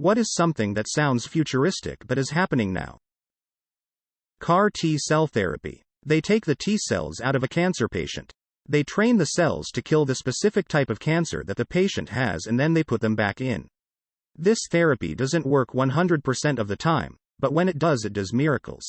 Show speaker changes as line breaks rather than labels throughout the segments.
What is something that sounds futuristic but is happening now? CAR T-cell therapy. They take the T-cells out of a cancer patient. They train the cells to kill the specific type of cancer that the patient has and then they put them back in. This therapy doesn't work 100% of the time, but when it does miracles.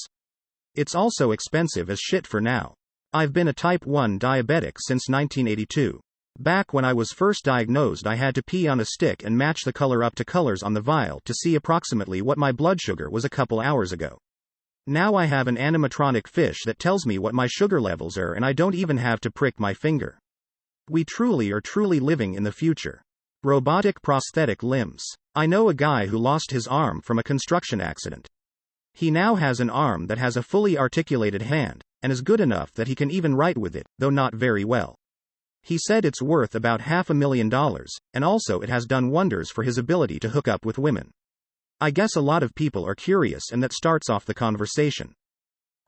It's also expensive as shit for now. I've been a type 1 diabetic since 1982. Back when I was first diagnosed, I had to pee on a stick and match the color up to colors on the vial to see approximately what my blood sugar was a couple hours ago. Now I have an animatronic fish that tells me what my sugar levels are and I don't even have to prick my finger. We are truly living in the future. Robotic prosthetic limbs. I know a guy who lost his arm from a construction accident. He now has an arm that has a fully articulated hand, and is good enough that he can even write with it, though not very well. He said it's worth about $500,000, and also it has done wonders for his ability to hook up with women. I guess a lot of people are curious and that starts off the conversation.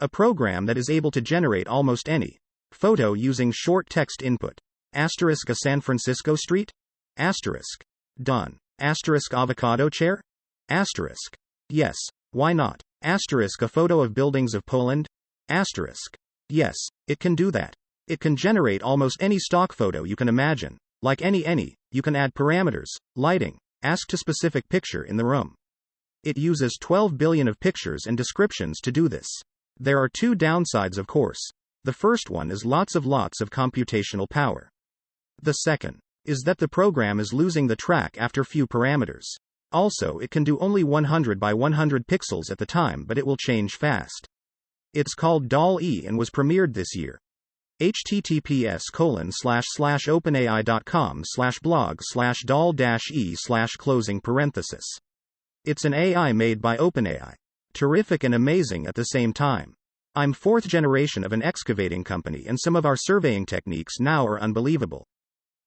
A program that is able to generate almost any photo using short text input. Asterisk a San Francisco street? Asterisk. Done. Asterisk avocado chair? Asterisk. Yes, why not? Asterisk a photo of buildings of Poland? Asterisk. Yes, it can do that. It can generate almost any stock photo you can imagine. Like any, you can add parameters, lighting, ask to specific picture in the room. It uses 12 billion of pictures and descriptions to do this. There are two downsides, of course. The first one is lots of computational power. The second is that the program is losing the track after few parameters. Also, it can do only 100 by 100 pixels at the time, but it will change fast. It's called DALL-E and was premiered this year. https://openai.com/blog/doll-e/closing parenthesis. It's an AI made by OpenAI. Terrific and amazing at the same time. I'm fourth generation of an excavating company and some of our surveying techniques now are unbelievable.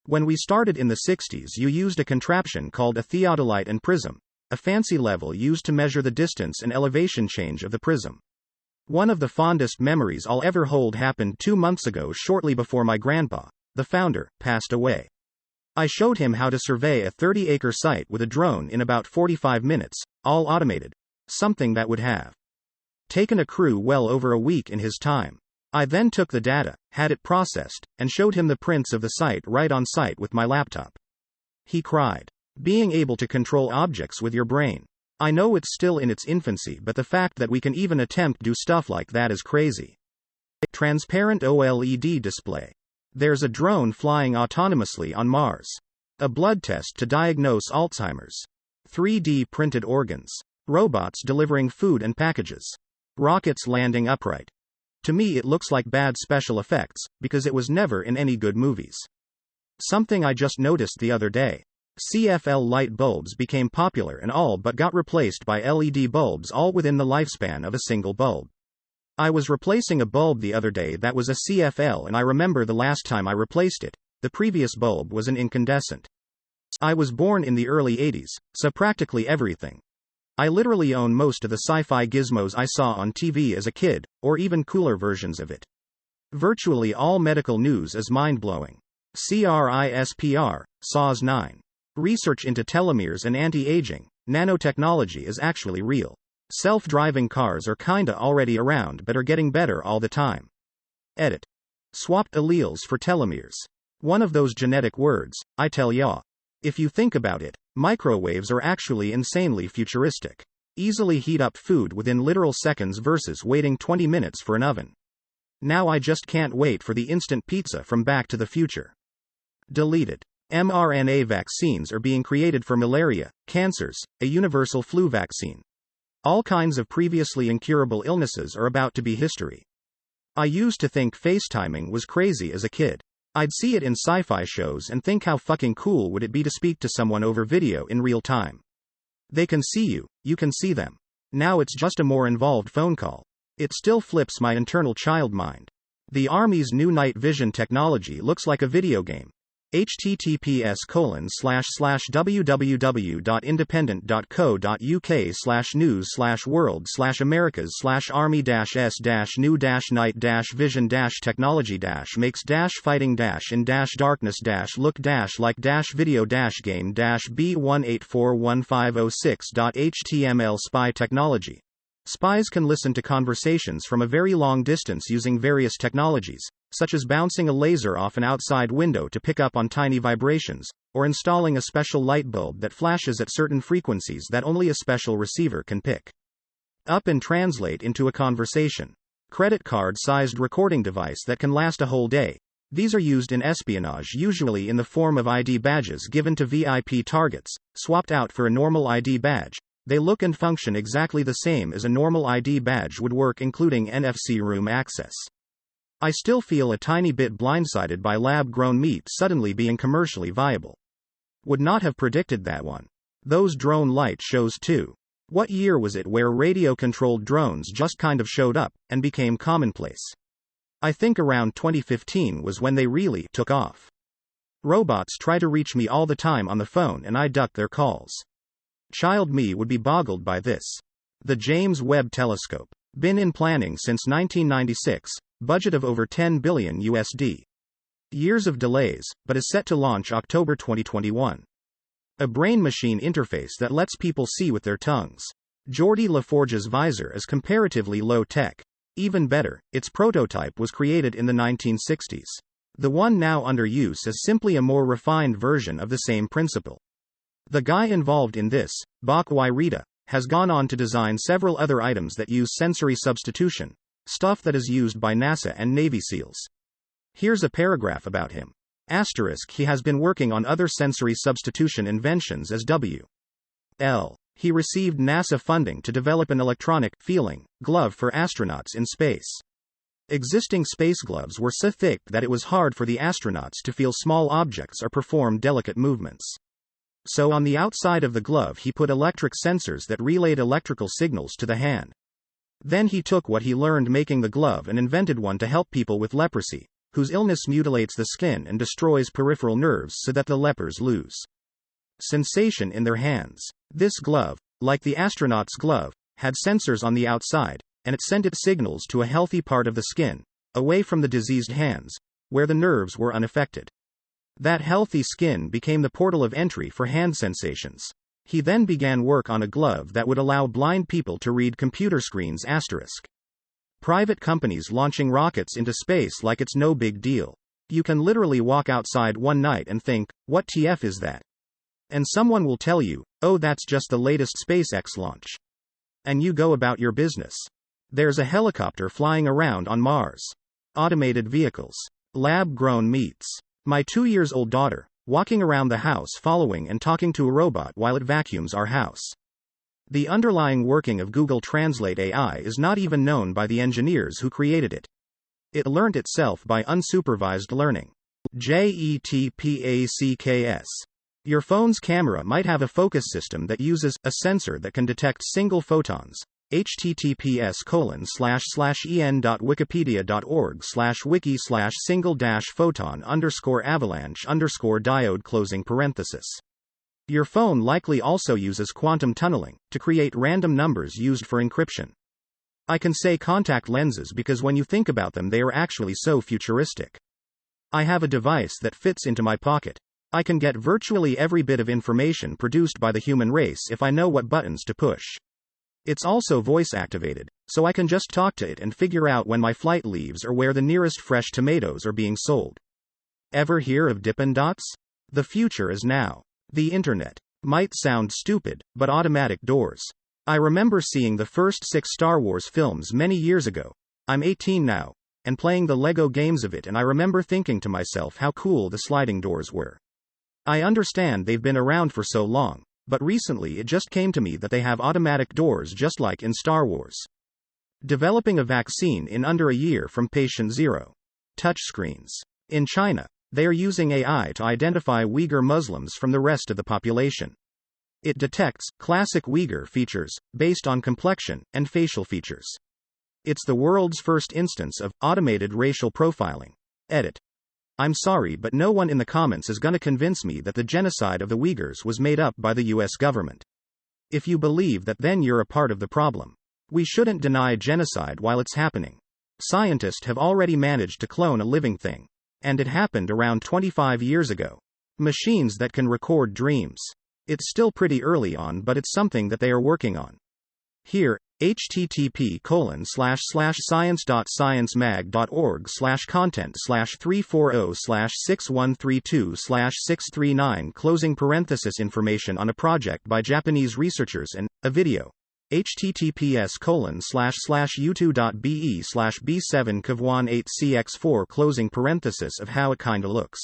When we started in the 60s, you used a contraption called a theodolite and prism, a fancy level used to measure the distance and elevation change of the prism. One of the fondest memories I'll ever hold happened 2 months ago, shortly before my grandpa, the founder, passed away. I showed him how to survey a 30-acre site with a drone in about 45 minutes, all automated, something that would have taken a crew well over a week in his time. I then took the data, had it processed, and showed him the prints of the site right on site with my laptop. He cried. Being able to control objects with your brain. I know it's still in its infancy, but the fact that we can even attempt do stuff like that is crazy. Transparent OLED display. There's a drone flying autonomously on Mars. A blood test to diagnose Alzheimer's. 3D printed organs. Robots delivering food and packages. Rockets landing upright. To me it looks like bad special effects, because it was never in any good movies. Something I just noticed the other day. CFL light bulbs became popular and all but got replaced by LED bulbs, all within the lifespan of a single bulb. I was replacing a bulb the other day that was a CFL, and I remember the last time I replaced it, the previous bulb was an incandescent. I was born in the early 80s, so practically everything. I literally own most of the sci-fi gizmos I saw on TV as a kid, or even cooler versions of it. Virtually all medical news is mind-blowing. CRISPR, SAWS 9. Research into telomeres and anti-aging, nanotechnology is actually real. Self-driving cars are kinda already around but are getting better all the time. Edit. Swapped alleles for telomeres. One of those genetic words, I tell ya. If you think about it, microwaves are actually insanely futuristic. Easily heat up food within literal seconds versus waiting 20 minutes for an oven. Now I just can't wait for the instant pizza from Back to the Future. Deleted. mRNA vaccines are being created for malaria, cancers, a universal flu vaccine. All kinds of previously incurable illnesses are about to be history. I used to think FaceTiming was crazy as a kid. I'd see it in sci-fi shows and think how fucking cool would it be to speak to someone over video in real time. They can see you, you can see them. Now it's just a more involved phone call. It still flips my internal child mind. The Army's new night vision technology looks like a video game. https://www.independent.co.uk/news/world/americas/army-s-new-night-vision-like-video-game-b1841506.html Spy technology. Spies can listen to conversations from a very long distance using various technologies, such as bouncing a laser off an outside window to pick up on tiny vibrations, or installing a special light bulb that flashes at certain frequencies that only a special receiver can pick up and translate into a conversation. Credit card-sized recording device that can last a whole day. These are used in espionage, usually in the form of ID badges given to VIP targets, swapped out for a normal ID badge. They look and function exactly the same as a normal ID badge would work, including NFC room access. I still feel a tiny bit blindsided by lab-grown meat suddenly being commercially viable. Would not have predicted that one. Those drone light shows too. What year was it where radio-controlled drones just kind of showed up and became commonplace? I think around 2015 was when they really took off. Robots try to reach me all the time on the phone and I duck their calls. Child me would be boggled by this. The James Webb Telescope. Been in planning since 1996, budget of over $10 billion USD. Years of delays, but is set to launch October 2021. A brain-machine interface that lets people see with their tongues. Geordie LaForge's visor is comparatively low-tech. Even better, its prototype was created in the 1960s. The one now under use is simply a more refined version of the same principle. The guy involved in this, Bach Wairita, has gone on to design several other items that use sensory substitution, stuff that is used by NASA and Navy SEALs. Here's a paragraph about him. *, he has been working on other sensory substitution inventions as W.L. He received NASA funding to develop an electronic, feeling, glove for astronauts in space. Existing space gloves were so thick that it was hard for the astronauts to feel small objects or perform delicate movements. So on the outside of the glove he put electric sensors that relayed electrical signals to the hand. Then he took what he learned making the glove and invented one to help people with leprosy, whose illness mutilates the skin and destroys peripheral nerves so that the lepers lose sensation in their hands. This glove, like the astronaut's glove, had sensors on the outside, and it sent its signals to a healthy part of the skin, away from the diseased hands, where the nerves were unaffected. That healthy skin became the portal of entry for hand sensations. He then began work on a glove that would allow blind people to read computer screens. Private companies launching rockets into space like it's no big deal. You can literally walk outside one night and think, what TF is that? And someone will tell you, oh, that's just the latest SpaceX launch. And you go about your business. There's a helicopter flying around on Mars. Automated vehicles. Lab-grown meats. My 2-year-old daughter, walking around the house following and talking to a robot while it vacuums our house. The underlying working of Google Translate AI is not even known by the engineers who created it. It learnt itself by unsupervised learning. JETPACKS. Your phone's camera might have a focus system that uses a sensor that can detect single photons. https://en.wikipedia.org/wiki/single-photon_avalanche_diode. Your phone likely also uses quantum tunneling to create random numbers used for encryption. I can say contact lenses because when you think about them they are actually so futuristic. I have a device that fits into my pocket. I can get virtually every bit of information produced by the human race if I know what buttons to push. It's also voice activated, so I can just talk to it and figure out when my flight leaves or where the nearest fresh tomatoes are being sold. Ever hear of Dippin' Dots? The future is now. The internet. Might sound stupid, but automatic doors. I remember seeing the first 6 Star Wars films many years ago. I'm 18 now, and playing the Lego games of it, and I remember thinking to myself how cool the sliding doors were. I understand they've been around for so long, but recently it just came to me that they have automatic doors just like in Star Wars. Developing a vaccine in under a year from patient zero. Touchscreens. In China, they are using AI to identify Uyghur Muslims from the rest of the population. It detects classic Uyghur features, based on complexion and facial features. It's the world's first instance of automated racial profiling. Edit. I'm sorry, but no one in the comments is gonna convince me that the genocide of the Uyghurs was made up by the US government. If you believe that, then you're a part of the problem. We shouldn't deny genocide while it's happening. Scientists have already managed to clone a living thing. And it happened around 25 years ago. Machines that can record dreams. It's still pretty early on, but it's something that they are working on. Here, http://science.science.org/content/3406132639 on a project by Japanese researchers and a video. https://youtube.be/b7kv18cx4 of how it kinda looks.